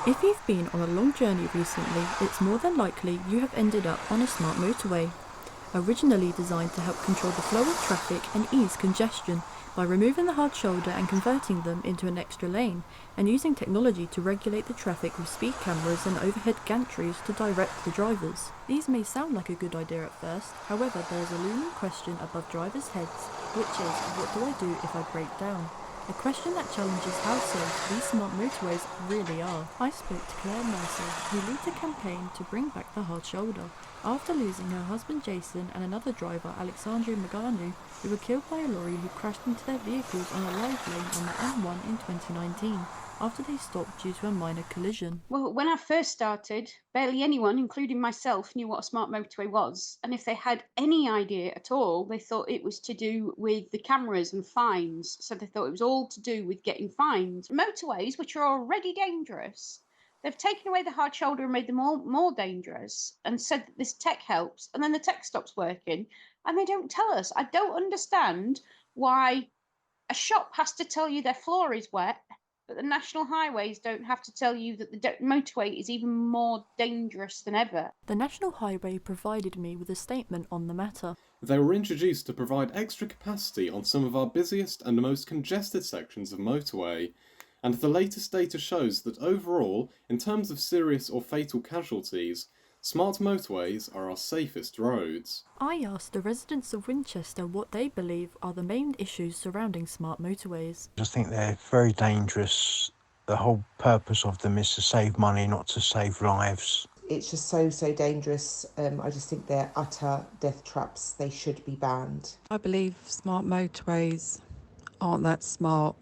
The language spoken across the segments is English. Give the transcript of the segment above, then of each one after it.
If you've been on a long journey recently, it's more than likely you have ended up on a smart motorway. Originally designed to help control the flow of traffic and ease congestion by removing the hard shoulder and converting them into an extra lane, and using technology to regulate the traffic with speed cameras and overhead gantries to direct the drivers. These may sound like a good idea at first, however there is a looming question above drivers' heads, which is, what do I do if I break down? A question that challenges how safe these smart motorways really are. I spoke to Claire Mercer, who leads a campaign to bring back the hard shoulder, after losing her husband Jason and another driver, Alexandra, who were killed by a lorry who crashed into their vehicles on a live lane on the M1 in 2019, after they stopped due to a minor collision. Well, when I first started, barely anyone, including myself, knew what a smart motorway was. And if they had any idea at all, they thought it was to do with the cameras and fines. So they thought it was all to do with getting fined. Motorways, which are already dangerous, they've taken away the hard shoulder and made them all more dangerous and said that this tech helps. And then the tech stops working and they don't tell us. I don't understand why a shop has to tell you their floor is wet, but the national highways don't have to tell you that the motorway is even more dangerous than ever. The National Highway provided me with a statement on the matter. They were introduced to provide extra capacity on some of our busiest and most congested sections of motorway, and the latest data shows that overall, in terms of serious or fatal casualties, smart motorways are our safest roads. I asked the residents of Winchester what they believe are the main issues surrounding smart motorways. I think they're very dangerous. The whole purpose of them is to save money, not to save lives. It's just so dangerous. I just think they're utter death traps. They should be banned. I believe smart motorways aren't that smart.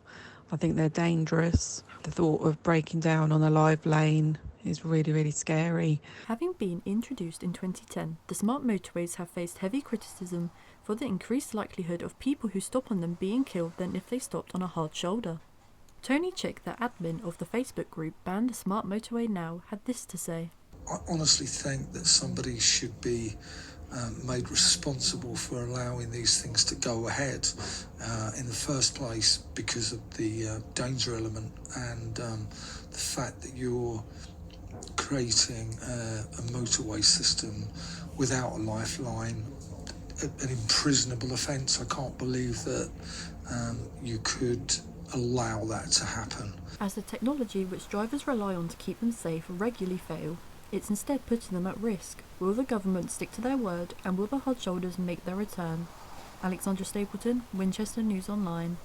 I think they're dangerous. The thought of breaking down on a live lane is really, really scary. Having been introduced in 2010, the smart motorways have faced heavy criticism for the increased likelihood of people who stop on them being killed than if they stopped on a hard shoulder. Tony Chick, the admin of the Facebook group Ban the Smart Motorway Now, had this to say. I honestly think that somebody should be made responsible for allowing these things to go ahead in the first place, because of the danger element and the fact that you're creating a motorway system without a lifeline, an imprisonable offence. I can't believe that you could allow that to happen. As the technology which drivers rely on to keep them safe regularly fail, it's instead putting them at risk. Will the government stick to their word, and will the hard shoulders make their return? Alexandra, Stapleton, Winchester News Online.